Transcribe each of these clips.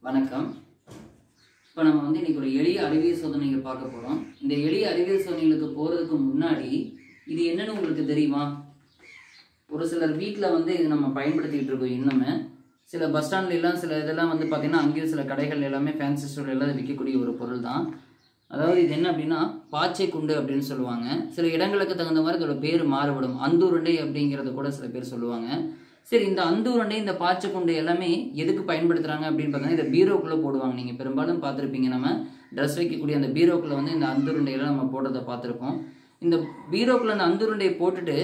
வணக்கம். இப்போ நம்ம இன்னைக்கு ஒரு எளிய அறிவியல் சோதனையை பார்க்க போகிறோம். இந்த எளிய அறிவியல் சோதனைகளுக்கு போகிறதுக்கு முன்னாடி இது என்னன்னு உங்களுக்கு தெரியுமா? ஒரு சிலர் வீட்டில் இது நம்ம பயன்படுத்திக்கிட்டு இருக்கோம். இன்னுமே சில பஸ் ஸ்டாண்ட்லாம் சில இதெல்லாம் பார்த்தீங்கன்னா அங்கேயும் சில கடைகள் எல்லாமே ஃபேன்சி ஸ்டோர் எல்லாம் விற்கக்கூடிய ஒரு பொருள் தான். அதாவது இது என்ன அப்படின்னா பாச்சை குண்டு அப்படின்னு சொல்லுவாங்க. சில இடங்களுக்கு தகுந்த மாதிரி இதோட பேர் மாறுபடும். அந்துருண்டை அப்படிங்கிறது கூட சில பேர் சொல்லுவாங்க. சரி, இந்த அந்துருண்டை இந்த பாச்சை குண்டு எல்லாமே எதுக்கு பயன்படுத்துகிறாங்க அப்படின்னு பார்த்தீங்கன்னா இந்த பீரோக்குள்ளே போடுவாங்க. நீங்கள் பெரும்பாலும் பார்த்துருப்பீங்க, நம்ம ட்ரெஸ் வைக்கக்கூடிய அந்த பீரோக்குள்ளே இந்த அந்துருண்டையெல்லாம் நம்ம போடுறதை பார்த்துருப்போம். இந்த பீரோக்குள்ளே அந்த அந்துருண்டையை போட்டுட்டு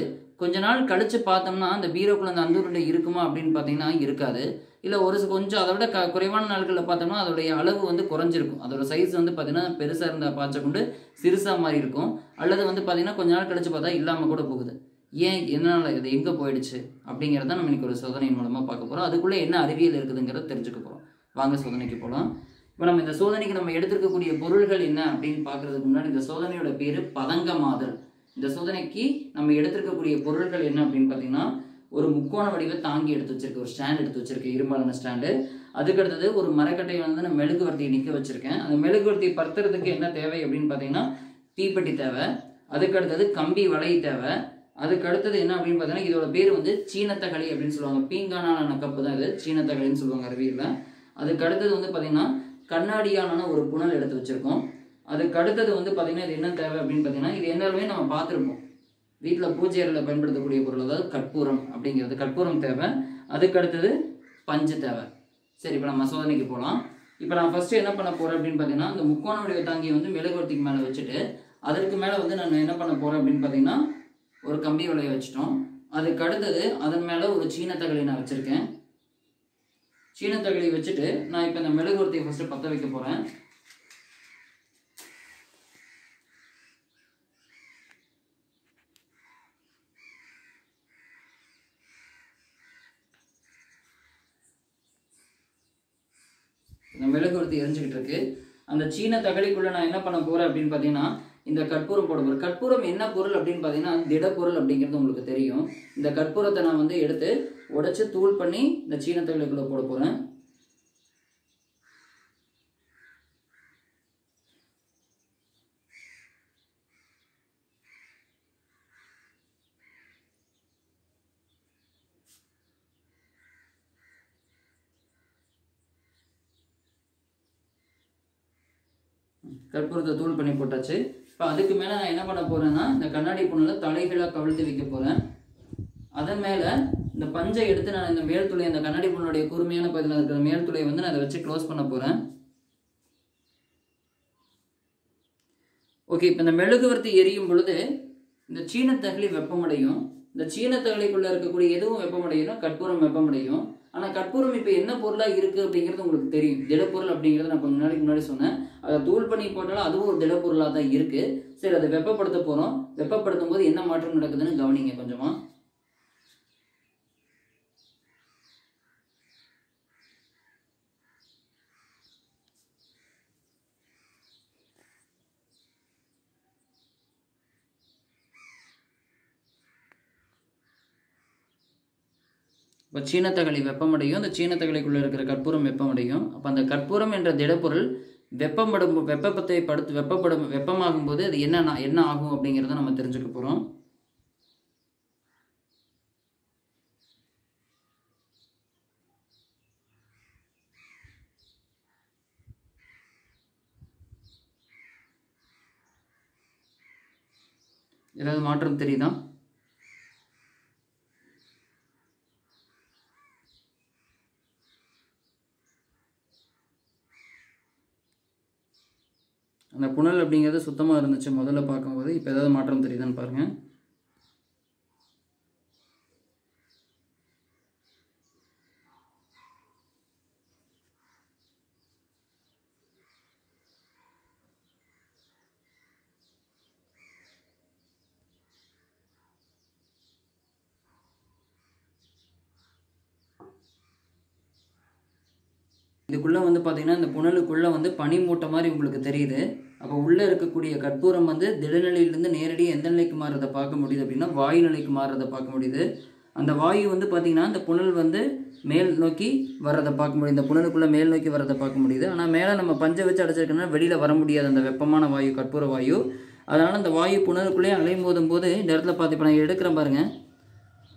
கொஞ்ச நாள் கழித்து பார்த்தோம்னா அந்த பீரோக்குள்ளே அந்த அந்துருண்டை இருக்குமா அப்படின்னு பார்த்தீங்கன்னா இருக்காது. இல்லை கொஞ்சம் அதை விட குறைவான நாட்களில் பார்த்தோம்னா அதோடைய அளவு குறைஞ்சிருக்கும். அதோட சைஸ் பார்த்தீங்கன்னா பெருசாக இருந்த பாச்சை குண்டு சிறுசாக மாதிரி இருக்கும். அல்லது பார்த்தீங்கன்னா கொஞ்ச நாள் கழித்து பார்த்தா இல்லாமல் கூட போகுது. ஏன், என்னால் இது எங்கே போயிடுச்சு அப்படிங்கிறத நம்ம இன்னைக்கு ஒரு சோதனையின் மூலமாக பார்க்க போகிறோம். அதுக்குள்ளே என்ன அறிவியல் இருக்குதுங்கிறத தெரிஞ்சுக்க போகிறோம். வாங்க சோதனைக்கு போகலாம். இப்போ நம்ம இந்த சோதனைக்கு நம்ம எடுத்துருக்கக்கூடிய பொருள்கள் என்ன அப்படின்னு பார்க்குறதுக்கு முன்னாடி இந்த சோதனையோட பேர் பதங்கமாதல். இந்த சோதனைக்கு நம்ம எடுத்துருக்கக்கூடிய பொருள்கள் என்ன அப்படின்னு பார்த்தீங்கன்னா ஒரு முக்கோண வடிவை தாங்கி எடுத்து வச்சிருக்கு, ஒரு ஸ்டாண்ட் எடுத்து வச்சிருக்கு, இரும்பாலான ஸ்டாண்டு. அதுக்கடுத்தது ஒரு மரக்கட்டையை நான் மெழுகுவர்த்தியை நிற்க வச்சிருக்கேன். அந்த மெழுகுவர்த்தியை பருத்துறதுக்கு என்ன தேவை அப்படின்னு பார்த்தீங்கன்னா தீப்பெட்டி தேவை. அதுக்கடுத்தது கம்பி வலை தேவை. அதுக்கு அடுத்தது என்ன அப்படின்னு பார்த்தீங்கன்னா இதோட பேர் சீனத்தகளி அப்படின்னு சொல்லுவாங்க. பீங்கானான கப்பு தான் இது, சீனத்தகளின்னு சொல்லுவாங்க அறிவியலில். அதுக்கு அடுத்தது பார்த்தீங்கன்னா கண்ணாடியான ஒரு புனல் எடுத்து வச்சிருக்கோம். அதுக்கு அடுத்தது பார்த்தீங்கன்னா இது என்ன தேவை அப்படின்னு பார்த்தீங்கன்னா இது எல்லாருமே நம்ம பார்த்துருப்போம். வீட்டில் பூஜை அறையில் பயன்படுத்தக்கூடிய பொருள், அதாவது கற்பூரம் அப்படிங்கிறது, கற்பூரம் தேவை. அதுக்கு அடுத்தது பஞ்சு தேவை. சரி, இப்போ நம்ம சோதனைக்கு போகலாம். இப்போ நான் ஃபர்ஸ்ட் என்ன பண்ண போகிறேன் அப்படின்னு பார்த்தீங்கன்னா இந்த முக்கோண வடிவ தாங்கி மெழுகுவர்த்திக்கு மேலே வச்சுட்டு அதற்கு மேலே நான் என்ன பண்ண போகிறேன் அப்படின்னு பார்த்தீங்கன்னா ஒரு கம்பி வலையை வச்சுட்டோம். அதுக்கு அடுத்தது அதன் மேலே ஒரு சீனத்தகளி நான் வச்சுருக்கேன். சீனத்தகளி வச்சுட்டு நான் இப்போ இந்த மெழுகுவர்த்தியை ஃபஸ்ட்டு பற்ற வைக்க போகிறேன். இந்த மெழுகுவர்த்தி எரிஞ்சுக்கிட்டு இருக்கு. அந்த சீன தகலிக்குள்ள நான் என்ன பண்ண போறேன் அப்படின்னு பார்த்தீங்கன்னா இந்த கற்பூரம் போட போறேன். கற்பூரம் என்ன பொருள் அப்படின்னு பார்த்தீங்கன்னா திடப்பொருள் அப்படிங்கிறது உங்களுக்கு தெரியும். இந்த கற்பூரத்தை நான் எடுத்து உடைச்சு தூள் பண்ணி இந்த சீன தகலிக்குள்ள போட போறேன். கற்பூரத்தை தூள் பண்ணி போட்டாச்சு. இப்போ அதுக்கு மேலே நான் என்ன பண்ண போறேன்னா இந்த கண்ணாடி புண்ணில் தலைகளாக கவிழ்த்து வைக்க போறேன். அதன் மேலே இந்த பஞ்சை எடுத்து நான் இந்த மேல் துளை, அந்த கண்ணாடி புண்ணுடைய கூர்மையான பகுதியில் இருக்கிற மேல் துளையை நான் அதை வச்சு க்ளோஸ் பண்ண போறேன். ஓகே, இப்போ இந்த மெழுகுவர்த்தி எரியும் பொழுது இந்த சீனத்தகலி வெப்பமடையும். இந்த சீனத்தகலிக்குள்ள இருக்கக்கூடிய எதுவும் வெப்பமடையும், கற்பூரம் வெப்பமடையும். ஆனால் கற்பூரம் இப்போ என்ன பொருளாக இருக்குது அப்படிங்கிறது உங்களுக்கு தெரியும். திடப்பொருள் அப்படிங்கிறது நான் கொஞ்சம் முன்னாடி சொன்னேன். அதை தூள் பண்ணி போட்டாலும் அதுவும் ஒரு திடப்பொருளாக தான் இருக்குது. சரி, அதை வெப்பப்படுத்த போகிறோம். வெப்பப்படுத்தும் போது என்ன மாற்றம் நடக்குதுன்னு கவனிங்க கொஞ்சமா. இப்போ சீனத்தகலி வெப்பமடையும், அந்த சீனத்தகலிக்குள்ளே இருக்கிற கற்பூரம் வெப்பமடையும். அப்போ அந்த கற்பூரம் என்ற திடப்பொருள் வெப்பமாகும் போது அது என்ன ஆகும் அப்படிங்கிறத நம்ம தெரிஞ்சுக்க போகிறோம். ஏதாவது மாற்றம் தெரியுதா? அந்த புனல் அப்படிங்கிறது சுத்தமாக இருந்துச்சு முதல்ல பார்க்கும்போது. இப்போ ஏதாவது மாற்றம் தெரியுதான்னு பாருங்கள். இதுக்குள்ளே பார்த்தீங்கன்னா இந்த புனலுக்குள்ளே பனி மூட்டை மாதிரி உங்களுக்கு தெரியுது. அப்போ உள்ளே இருக்கக்கூடிய கற்பூரம் திடநிலையிலிருந்து நேரடியாக எந்த நிலைக்கு மாறுறதை பார்க்க முடியுது அப்படின்னா வாயு நிலைக்கு மாறுறதை பார்க்க முடியுது. அந்த வாயு பார்த்தீங்கன்னா இந்த புனல் மேல் நோக்கி வர்றதை பார்க்க முடியும். இந்த புனலுக்குள்ளே மேல் நோக்கி வர்றதை பார்க்க முடியுது. ஆனால் மேலே நம்ம பஞ்சை வச்சு அடைச்சிருக்கோம்னா வெளியில் வர முடியாது அந்த வெப்பமான வாயு, கற்பூர வாயு. அதனால் அந்த வாயு புனலுக்குள்ளேயே அலைமோதும் போது இந்த இடத்துல பார்த்து இப்போ நான் எடுக்கிறேன் பாருங்கள்,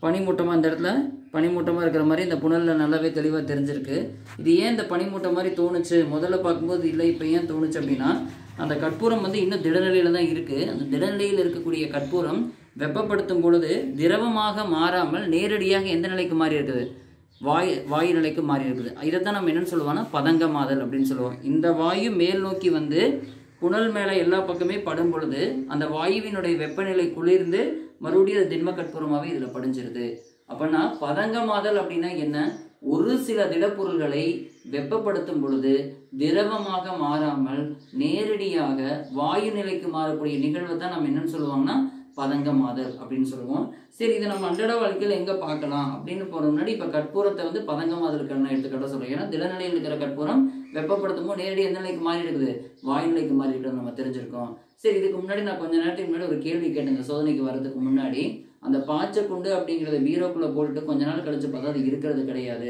பனிமூட்டமாக இந்த இடத்துல பனிமூட்டமாக இருக்கிற மாதிரி இந்த புனலில் நல்லாவே தெளிவாக தெரிஞ்சிருக்கு. இது ஏன் இந்த பனிமூட்டம் மாதிரி தோணுச்சு முதல்ல பார்க்கும்போது இல்லை, இப்போ ஏன் தோணுச்சு அப்படின்னா அந்த கற்பூரம் வந்து இன்னும் திடநிலையில் தான் இருக்குது. அந்த திடநிலையில் இருக்கக்கூடிய கற்பூரம் வெப்பப்படுத்தும் பொழுது திரவமாக மாறாமல் நேரடியாக எந்த நிலைக்கு மாறி இருக்குது, வாயு நிலைக்கு மாறி இருக்குது. இதைத்தான் நம்ம என்னென்னு சொல்லுவோம்னா பதங்கமாதல் அப்படின்னு சொல்லுவோம். இந்த வாயு மேல் நோக்கி வந்து புனல் மேலே எல்லா பக்கமே படும் பொழுது அந்த வாயுவினுடைய வெப்பநிலை குளிர்ந்து மறுபடியும் அது திண்ம கற்பூரமாகவே இதில் படிஞ்சிருது. அப்படின்னா பதங்கமாதல் அப்படின்னா என்ன, ஒரு சில திடப்பொருள்களை வெப்பப்படுத்தும் பொழுது திரவமாக மாறாமல் நேரடியாக வாயு நிலைக்கு மாறக்கூடிய நிகழ்வை தான் நம்ம என்னன்னு சொல்லுவாங்கன்னா பதங்கமாதல் அப்படின்னு சொல்லுவோம். சரி, இதை நம்ம அன்றாட வாழ்க்கையில் எங்கே பார்க்கலாம் அப்படின்னு போகிற முன்னாடி இப்போ கற்பூரத்தை வந்து பதங்கமாதலுக்கான எடுத்துக்காட்ட சொல்கிறோம். ஏன்னா திடநிலையில் இருக்கிற கற்பூரம் வெப்பப்படுத்தும் போது நேரடி எந்த நிலைக்கு மாறி இருக்குது, வாயு நிலைக்கு மாறி இருக்கிறது நம்ம தெரிஞ்சிருக்கோம். சரி, இதுக்கு முன்னாடி நான் கொஞ்ச நேரத்துக்கு முன்னாடி ஒரு கேள்வி கேட்டேங்க. சோதனைக்கு வர்றதுக்கு முன்னாடி அந்த பாய்ச்ச குண்டு அப்படிங்கிறத பீரோக்குள்ளே போட்டுட்டு கொஞ்ச நாள் கழிச்சு பார்த்தா அது இருக்கிறது கிடையாது.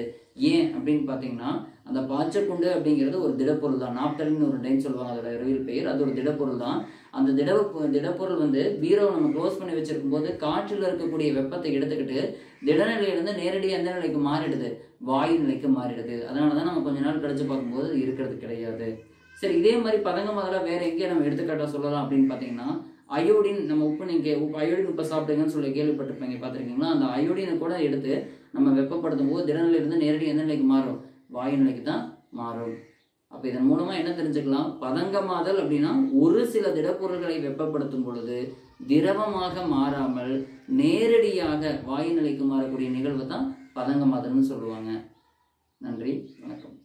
ஏன் அப்படின்னு பார்த்தீங்கன்னா அந்த பாய்ச்ச குண்டு அப்படிங்கிறது ஒரு திடப்பொருள் தான். நாப்தலின்னு ஒரு டைம் சொல்லுவாங்க, அதோட அறிவியல் பெயர். அது ஒரு திடப்பொருள் தான். அந்த திடப்பொருள் வந்து பீரோவை நம்ம க்ளோஸ் பண்ணி வச்சிருக்கும் போது காற்றில் இருக்கக்கூடிய வெப்பத்தை எடுத்துக்கிட்டு திடநிலையிலிருந்து நேரடியாக எந்த நிலைக்கு மாறிடுது, வாயு நிலைக்கு மாறிடுது. அதனால தான் நம்ம கொஞ்ச நாள் கழிச்சு பார்க்கும்போது அது இருக்கிறது கிடையாது. சரி, இதே மாதிரி பதங்கமாதலா வேற எங்கேயே நம்ம எடுத்துக்காட்டா சொல்லலாம் அப்படின்னு பார்த்தீங்கன்னா அயோடின், நம்ம அயோடின் உப்பை சாப்பிடுங்கன்னு சொல்லி கேள்விப்பட்டிருப்பீங்க, பார்த்துருக்கீங்களா? அந்த அயோடினை கூட எடுத்து நம்ம வெப்பப்படுத்தும் போது திடநிலையிலிருந்து நேரடி எந்த நிலைக்கு மாறும், வாயு நிலைக்கு தான் மாறும். அப்போ இதன் மூலமாக என்ன தெரிஞ்சுக்கலாம், பதங்கமாதல் அப்படின்னா ஒரு சில திடப்பொருள்களை வெப்பப்படுத்தும் பொழுது திரவமாக மாறாமல் நேரடியாக வாயு நிலைக்கு மாறக்கூடிய நிகழ்வு தான் பதங்கமாதல்னு சொல்லுவாங்க. நன்றி, வணக்கம்.